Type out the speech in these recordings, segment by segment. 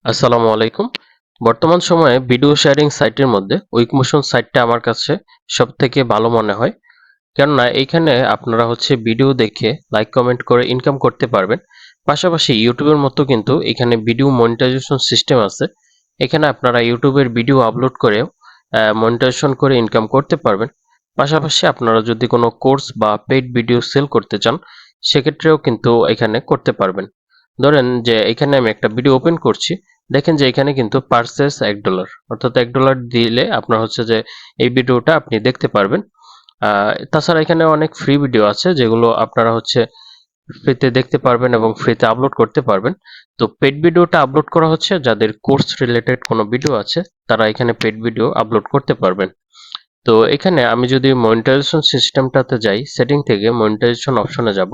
আসসালামু আলাইকুম। বর্তমান সময়ে ভিডিও শেয়ারিং সাইটের মধ্যে উইকমোশন সাইটটা আমার কাছে সবথেকে ভালো মনে হয়। কেননা এইখানে আপনারা ভিডিও দেখে লাইক কমেন্ট করে ইনকাম করতে পারবেন। পাশাপাশি ইউটিউবের মতো কিন্তু এখানে ভিডিও মনিটাইজেশন সিস্টেম আছে। এখানে আপনারা ইউটিউবের ভিডিও আপলোড করেও মনিটাইজেশন করে ইনকাম করতে পারবেন। পাশাপাশি আপনারা যদি কোনো কোর্স বা পেইড ভিডিও সেল করতে চান সেক্ষেত্রেও কিন্তু এখানে করতে পারবেন। ধরেন যে এখানে আমি একটা ভিডিও ওপেন করছি। দেখেন যে এখানে কিন্তু পারচেজ $1 অর্থাৎ $1 দিলে আপনার এই ভিডিওটা আপনি দেখতে পারবেন। তাছাড়া এখানে অনেক ফ্রি ভিডিও আছে যেগুলো আপনারা ফ্রিতে দেখতে পারবেন এবং ফ্রিতে আপলোড করতে পারবেন। তো পেড ভিডিওটা আপলোড করা হচ্ছে যাদের কোর্স রিলেটেড কোনো ভিডিও আছে তারা এখানে পেড ভিডিও আপলোড করতে পারবেন। তো এখানে আমি যদি মনিটাইজেশন সিস্টেমটাতে যাই, সেটিং থেকে মনিটাইজেশন অপশনে যাব।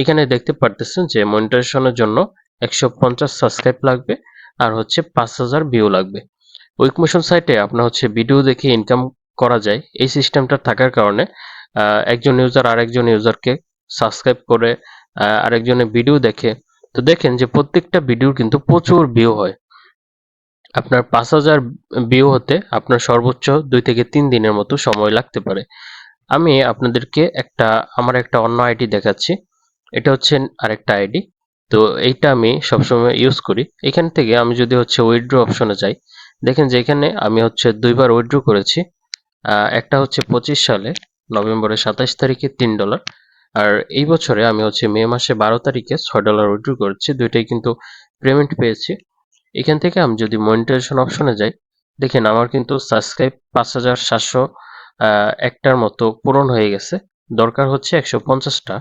এখানে দেখতে পারতেছেন যে মনিটাইজেশনের জন্য 150 সাবস্ক্রাইব লাগবে আর 5000 ভিউ লাগবে। উইকমোশন সাইটে আপনার ভিডিও দেখে ইনকাম করা যায় এই সিস্টেমটা থাকার কারণে একজন ইউজার আরেকজন ইউজারকে সাবস্ক্রাইব করে আরেকজনের ভিডিও দেখে। তো দেখেন যে প্রত্যেকটা ভিডিওর কিন্তু প্রচুর ভিউ হয়। আপনার 5000 ভিউ হতে আপনার সর্বোচ্চ 2 থেকে 3 দিনের মতো সময় লাগতে পারে। আমি আপনাদেরকে আমার একটা অন্য আইডি দেখাচ্ছি। এটা আরেকটা আইডি। তো এইটা আমি সবসময় ইউজ করি। এখান থেকে আমি যদি উইথড্র অপশনে যাই, দেখেন যে এখানে আমি দুইবার উইথড্র করেছি। একটা 25 সালে নভেম্বরের 27 তারিখে $3, আর এই বছরে আমি মে মাসে 12 তারিখে $6 উইথড্র করেছি। দুইটাই কিন্তু পেমেন্ট পেয়েছি। এখান থেকে আমি যদি মনিটাইজেশন অপশনে যাই, দেখেন আমার কিন্তু সাবস্ক্রাইব 5700 একটার মতো পূরণ হয়ে গেছে। দরকার 150টা,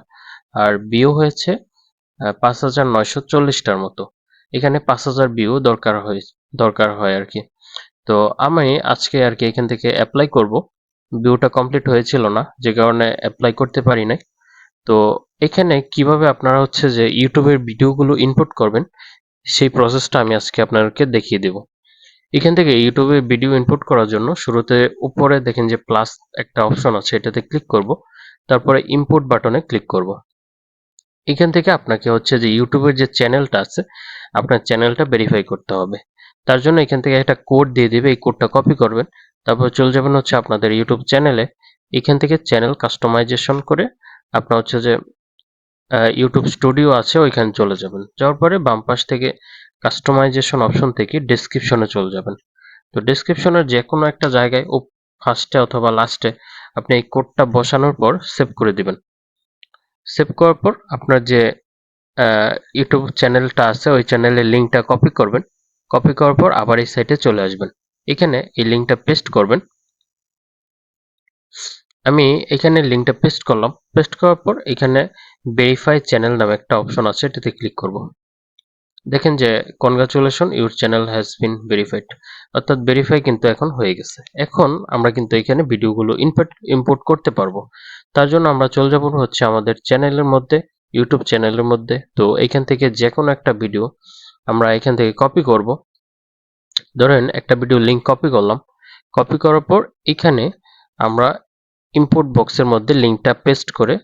আর ভিউ হয়েছে 5940টার মতো। এখানে 5000 ভিউ দরকার হয় আর কি। তো আমি আজকে আর কি এখান থেকে অ্যাপ্লাই করব। ভিউটা কমপ্লিট হয়েছিল না, যে কারণে অ্যাপ্লাই করতে পারি নাই। তো এখানে কিভাবে আপনারা যে ইউটিউবের ভিডিওগুলো ইনপুট করবেন সেই প্রসেসটা আমি আজকে আপনাদেরকে দেখিয়ে দেব। এখান থেকে ইউটিউবে ভিডিও ইনপুট করার জন্য শুরুতে উপরে দেখেন যে প্লাস একটা অপশন আছে, এটাতে ক্লিক করব। তারপরে ইম্পোর্ট বাটনে ক্লিক করব। এখান থেকে আপনাকে যে ইউটিউবের যে চ্যানেলটা আছে আপনার চ্যানেলটা ভেরিফাই করতে হবে। তার জন্য এখান থেকে একটা কোড দিয়ে দিবে, এই কোডটা কপি করবেন। তারপর চলে যাবেন আপনাদের ইউটিউব চ্যানেলে। এখান থেকে চ্যানেল কাস্টমাইজেশন করে আপনার যে ইউটিউব স্টুডিও আছে ওইখানে চলে যাবেন। যাওয়ার পরে বাম পাশ থেকে কাস্টমাইজেশন অপশন থেকে ডেসক্রিপশনে চলে যাবেন। তো ডেসক্রিপশনের যে কোনো একটা জায়গায় ফার্স্টে অথবা লাস্টে আপনি এই কোডটা বসানোর পর সেভ করে দিবেন। সেভ করার পর আপনার যে ইউটিউব চ্যানেলটা আছে ওই চ্যানেলের লিঙ্কটা কপি করবেন। কপি করার পর আবার এই সাইটে চলে আসবেন। এখানে এই লিঙ্কটা পেস্ট করবেন। আমি এখানে লিঙ্কটা পেস্ট করলাম। পেস্ট করার পর এখানে ভেরিফাই চ্যানেল নামে একটা অপশন আছে, এটাতে ক্লিক করব। দেখেন যে congratulation, your channel has been verified, অর্থাৎ ভেরিফাই কিন্তু এখন হয়ে গেছে। এখন আমরা কিন্তু এখানে ভিডিওগুলো ইম্পোর্ট করতে পারবো। তার জন্য আমরা চলে যাব আমাদের চ্যানেলের মধ্যে, ইউটিউব চ্যানেলের মধ্যে। তো এখান থেকে যে কোনো একটা ভিডিও আমরা এখান থেকে কপি করব। ধরেন একটা ভিডিও লিঙ্ক কপি করলাম। কপি করার পর এখানে আমরা ইম্পোর্ট বক্সের মধ্যে লিঙ্কটা পেস্ট করে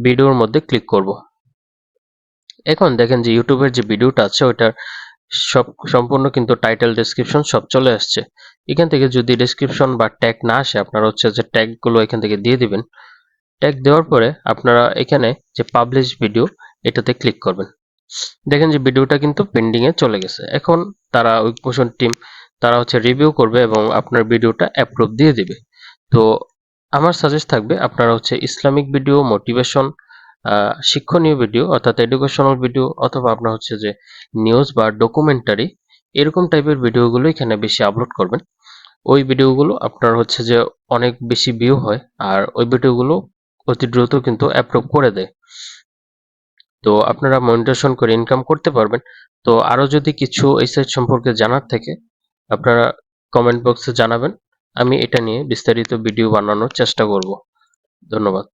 ভিডিওর মধ্যে ক্লিক করব। এখন দেখেন যে ইউটিউবের যে ভিডিওটা আছে ওইটার সম্পূর্ণ কিন্তু টাইটেল ডেসক্রিপশন সব চলে আসছে। এখান থেকে যদি ডেসক্রিপশন বা ট্যাগ না আসে আপনারা যে ট্যাগগুলো এখান থেকে দিয়ে দিবেন। ট্যাগ দেওয়ার পরে আপনারা এখানে যে পাবলিশ ভিডিও এটাতে ক্লিক করবেন। দেখেন যে ভিডিওটা কিন্তু পেন্ডিং এ চলে গেছে। এখন তারা উইকমোশন টিম তারা রিভিউ করবে এবং আপনার ভিডিওটা অ্যাপ্রুভ দিয়ে দিবে। তো আমার সাজেস্ট থাকবে আপনারা ইসলামিক ভিডিও, মোটিভেশন, শিক্ষণীয় ভিডিও অর্থাৎ এডুকেশনাল ভিডিও, অথবা আপনার যে নিউজ বা ডকুমেন্টারি এরকম টাইপের ভিডিওগুলো এখানে বেশি আপলোড করবেন। ওই ভিডিওগুলো আপনার যে অনেক বেশি ভিউ হয়, আর ওই ভিডিওগুলো অতি দ্রুত কিন্তু অ্যাপ্রুভ করে দেয়। তো আপনারা মনিটেশন করে ইনকাম করতে পারবেন। তো আরো যদি কিছু এই সাইট সম্পর্কে জানার থাকে আপনারা কমেন্ট বক্সে জানাবেন। আমি এটা নিয়ে বিস্তারিত ভিডিও বানানোর চেষ্টা করব। ধন্যবাদ।